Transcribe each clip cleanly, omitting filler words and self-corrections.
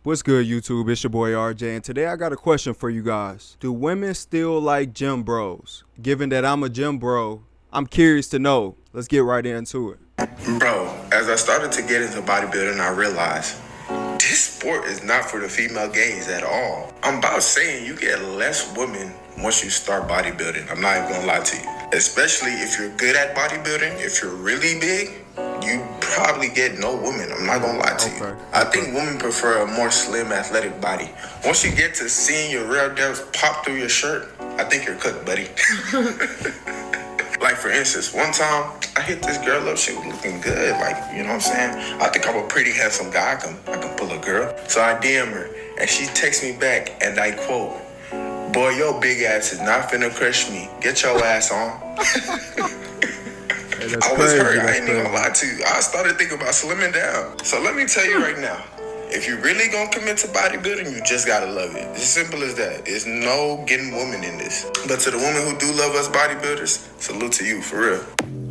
What's good, YouTube? It's your boy RJ, and today I got a question for you guys. Do women still like gym bros? Given that I'm a gym bro, I'm curious to know. Let's get right into it. Bro, as I started to get into bodybuilding, I realized this sport is not for the female gaze at all. I'm about saying you get less women once you start bodybuilding. I'm not even gonna lie to you. Especially if you're good at bodybuilding, if you're really big, you probably get no women. I'm not gonna lie to you. I think women prefer a more slim, athletic body. Once you get to seeing your real depths pop through your shirt, I think you're cooked, buddy. Like, for instance, one time I hit this girl up. She was looking good. Like, you know what I'm saying? I think I'm a pretty handsome guy. I can pull a girl. So I DM her, and she texts me back, and I quote, "Boy, your big ass is not finna crush me. Get your ass on." Hey, I was hurt. I ain't even gonna lie to you. I started thinking about slimming down. So let me tell you right now. If you really gonna commit to bodybuilding, you just gotta love it. It's as simple as that. There's no getting women in this. But to the women who do love us bodybuilders, salute to you, for real.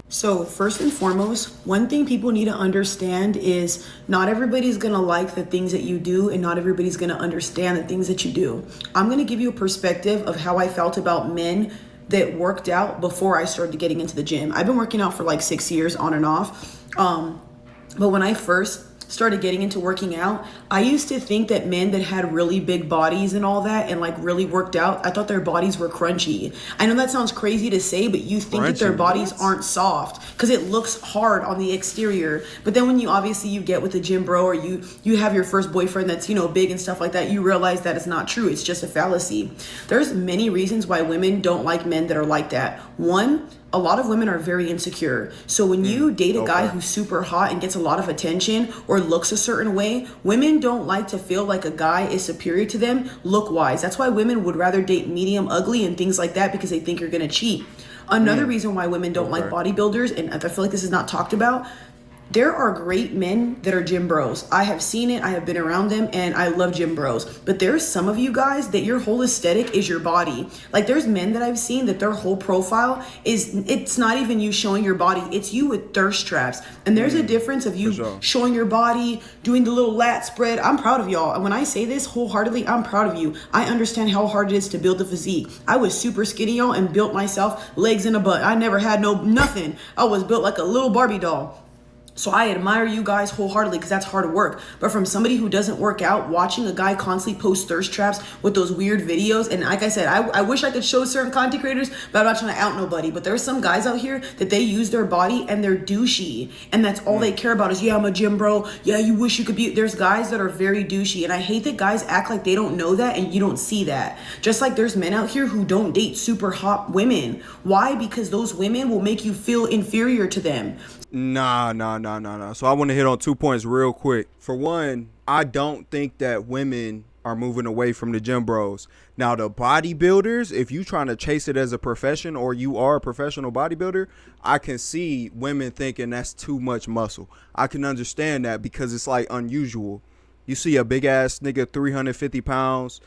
So first and foremost, one thing people need to understand is not everybody's gonna like the things that you do, and not everybody's gonna understand the things that you do. I'm gonna give you a perspective of how I felt about men that worked out before I started getting into the gym. I've been working out for like 6 years on and off. But when I first started getting into working out, I used to think that men that had really big bodies and all that and like really worked out, I thought their bodies were crunchy. I know that sounds crazy to say, but you think that their bodies aren't soft because it looks hard on the exterior. But then when you get with a gym bro, or you have your first boyfriend that's, big and stuff like that, you realize that it's not true. It's just a fallacy. There's many reasons why women don't like men that are like that. One, a lot of women are very insecure. So when you date a guy who's super hot and gets a lot of attention or looks a certain way, women don't like to feel like a guy is superior to them look-wise. That's why women would rather date medium ugly and things like that, because they think you're gonna cheat. Another reason why women don't like bodybuilders, and I feel like this is not talked about, there are great men that are gym bros. I have seen it, I have been around them, and I love gym bros. But there's some of you guys that your whole aesthetic is your body. Like, there's men that I've seen that their whole profile it's not even you showing your body, it's you with thirst traps. And there's a difference of you showing your body, doing the little lat spread. I'm proud of y'all. And when I say this wholeheartedly, I'm proud of you. I understand how hard it is to build a physique. I was super skinny, y'all, and built myself legs and a butt. I never had nothing. I was built like a little Barbie doll. So I admire you guys wholeheartedly, because that's hard work. But from somebody who doesn't work out, watching a guy constantly post thirst traps with those weird videos, and like I said, I wish I could show certain content creators, but I'm not trying to out nobody. But there's some guys out here that they use their body and they're douchey, and that's all they care about is, yeah, I'm a gym bro. Yeah, you wish you could be. There's guys that are very douchey, and I hate that guys act like they don't know that and you don't see that. Just like there's men out here who don't date super hot women. Why? Because those women will make you feel inferior to them. Nah. So I want to hit on 2 points real quick. For one, I don't think that women are moving away from the gym bros. Now, the bodybuilders, if you trying to chase it as a profession, or you are a professional bodybuilder, I can see women thinking that's too much muscle. I can understand that, because it's like unusual. You see a big ass nigga, 350 pounds,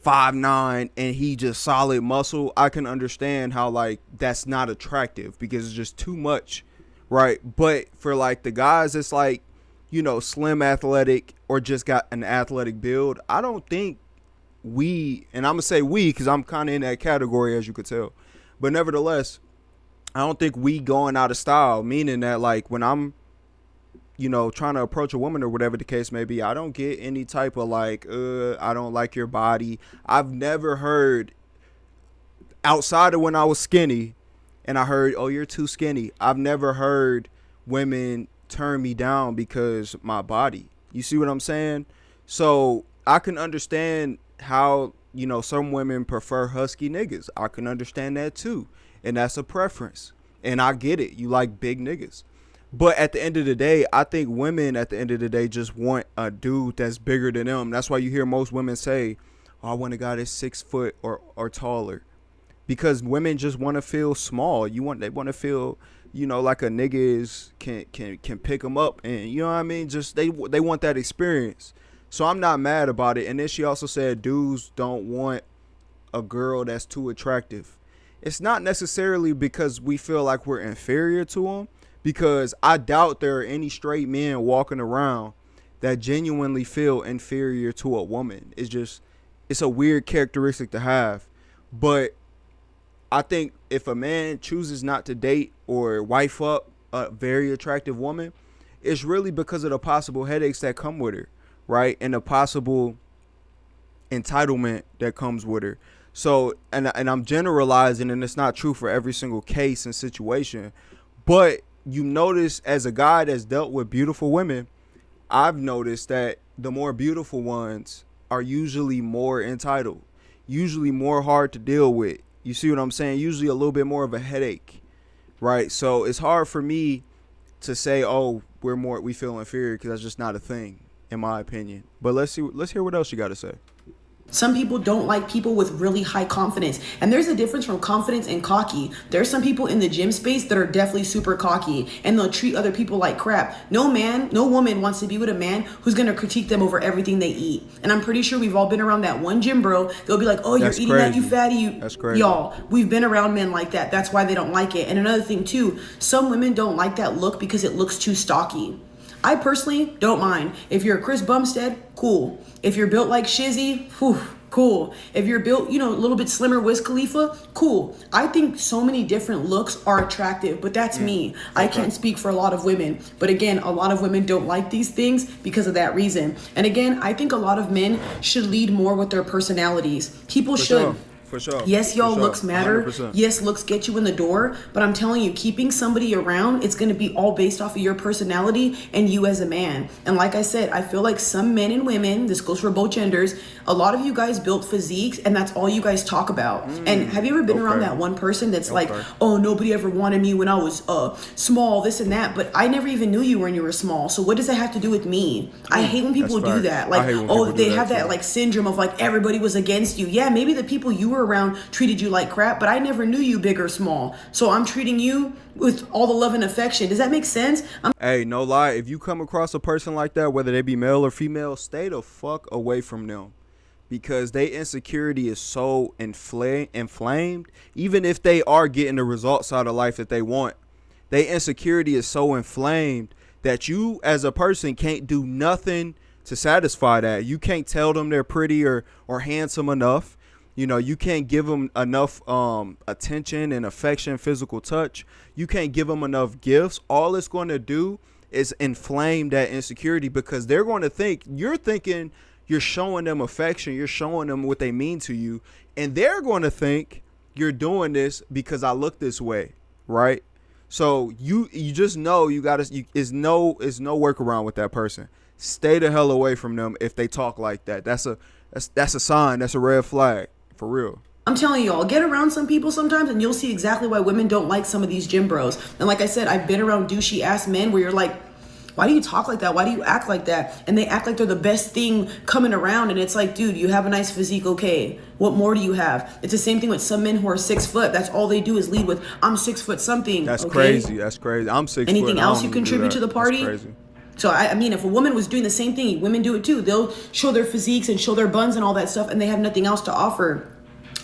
5'9", and he just solid muscle. I can understand how like that's not attractive, because it's just too much. Right. But for like the guys, it's like, slim, athletic, or just got an athletic build. I don't think and I'm going to say we, because I'm kind of in that category, as you could tell. But nevertheless, I don't think we going out of style, meaning that like when I'm, trying to approach a woman or whatever the case may be, I don't get any type of like, I don't like your body. I've never heard, outside of when I was skinny, and I heard, oh, you're too skinny. I've never heard women turn me down because my body. You see what I'm saying? So I can understand how, some women prefer husky niggas. I can understand that too. And that's a preference. And I get it. You like big niggas. But at the end of the day, I think women at the end of the day just want a dude that's bigger than them. That's why you hear most women say, oh, I want a guy that's 6 foot or taller. Because women just want to feel small. They want to feel, like a nigga can pick them up, and you know what I mean. Just they want that experience. So I'm not mad about it. And then she also said dudes don't want a girl that's too attractive. It's not necessarily because we feel like we're inferior to them, because I doubt there are any straight men walking around that genuinely feel inferior to a woman. It's a weird characteristic to have. But I think if a man chooses not to date or wife up a very attractive woman, it's really because of the possible headaches that come with her, right? And the possible entitlement that comes with her. So, and I'm generalizing, and it's not true for every single case and situation, but you notice as a guy that's dealt with beautiful women, I've noticed that the more beautiful ones are usually more entitled, usually more hard to deal with. You see what I'm saying? Usually a little bit more of a headache, right? So it's hard for me to say, oh, we feel inferior, because that's just not a thing, in my opinion. But let's hear what else you got to say. Some people don't like people with really high confidence. And there's a difference from confidence and cocky. There's some people in the gym space that are definitely super cocky and they'll treat other people like crap. No woman wants to be with a man who's going to critique them over everything they eat. And I'm pretty sure we've all been around that one gym bro. They'll be like, oh, you're eating that, you fatty. That's crazy. Y'all, we've been around men like that. That's why they don't like it. And another thing too, some women don't like that look because it looks too stocky. I personally don't mind. If you're Chris Bumstead, cool. If you're built like Shizzy, whew, cool. If you're built, a little bit slimmer, Wiz Khalifa, cool. I think so many different looks are attractive, but that's me. Okay. I can't speak for a lot of women. But again, a lot of women don't like these things because of that reason. And again, I think a lot of men should lead more with their personalities. People should. Sure. For sure. Yes, y'all, for sure. looks matter. 100%. Yes, looks get you in the door. But I'm telling you, keeping somebody around, it's going to be all based off of your personality and you as a man. And like I said, I feel like some men and women, this goes for both genders, a lot of you guys built physiques and that's all you guys talk about. And have you ever been around that one person that's like, oh, nobody ever wanted me when I was small, this and that. But I never even knew you when you were small. So what does that have to do with me? I hate when people do that. Like, oh, they have that like syndrome of like everybody was against you. Yeah, maybe the people you were around treated you like crap, but I never knew you big or small. So I'm treating you with all the love and affection. Does that make sense? Hey, no lie. If you come across a person like that, whether they be male or female, stay the fuck away from them. Because their insecurity is so inflamed. Even if they are getting the results out of life that they want, their insecurity is so inflamed that you as a person can't do nothing to satisfy that. You can't tell them they're pretty or handsome enough. You can't give them enough attention and affection, physical touch. You can't give them enough gifts. All it's going to do is inflame that insecurity, because they're going to think you're thinking you're showing them affection. You're showing them what they mean to you. And they're going to think you're doing this because I look this way. Right. So you just know is no workaround with that person. Stay the hell away from them if they talk like that. That's a sign. That's a red flag. For real. I'm telling y'all, get around some people sometimes and you'll see exactly why women don't like some of these gym bros. And like I said, I've been around douchey ass men where you're like, why do you talk like that? Why do you act like that? And they act like they're the best thing coming around. And it's like, dude, you have a nice physique, okay. What more do you have? It's the same thing with some men who are 6 foot. That's all they do is lead with, I'm 6 foot something. That's okay? crazy. That's crazy. I'm 6 foot. Anything else you contribute to the party? That's crazy. So, I mean, if a woman was doing the same thing, women do it too. They'll show their physiques and show their buns and all that stuff, and they have nothing else to offer.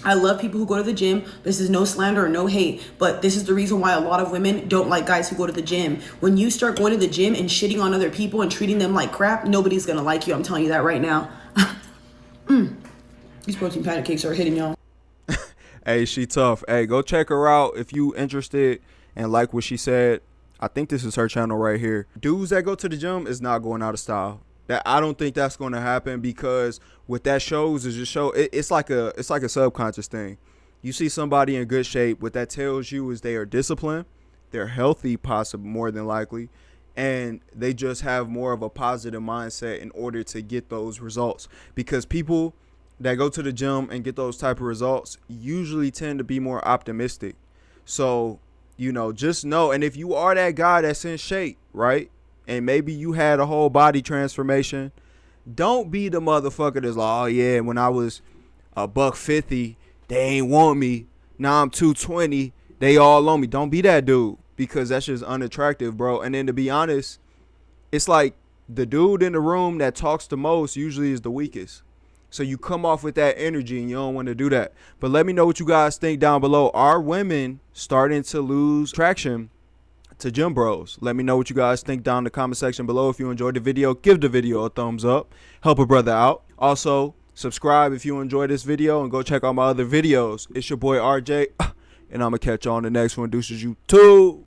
I love people who go to the gym. This is no slander or no hate, but this is the reason why a lot of women don't like guys who go to the gym. When you start going to the gym and shitting on other people and treating them like crap, nobody's going to like you. I'm telling you that right now. These protein pancakes are hitting y'all. Hey, she tough. Hey, go check her out if you interested and like what she said. I think this is her channel right here. Dudes that go to the gym is not going out of style. That I don't think that's going to happen, because what that shows is it's like a subconscious thing. You see somebody in good shape, what that tells you is they are disciplined, they're healthy, possibly more than likely, and they just have more of a positive mindset in order to get those results. Because people that go to the gym and get those type of results usually tend to be more optimistic. So, just know, and if you are that guy that's in shape, right? And maybe you had a whole body transformation, don't be the motherfucker that's like, oh yeah, when I was $150, they ain't want me. Now I'm 220, they all on me. Don't be that dude, because that's just unattractive, bro. And then to be honest, it's like the dude in the room that talks the most usually is the weakest. So you come off with that energy and you don't want to do that. But let me know what you guys think down below. Are women starting to lose traction to Gym Bros. Let me know what you guys think down in the comment section below. If you enjoyed the video, give the video a thumbs up. Help a brother out. Also, subscribe if you enjoyed this video and go check out my other videos. It's your boy RJ, and I'm going to catch you on the next one. Deuces, you too.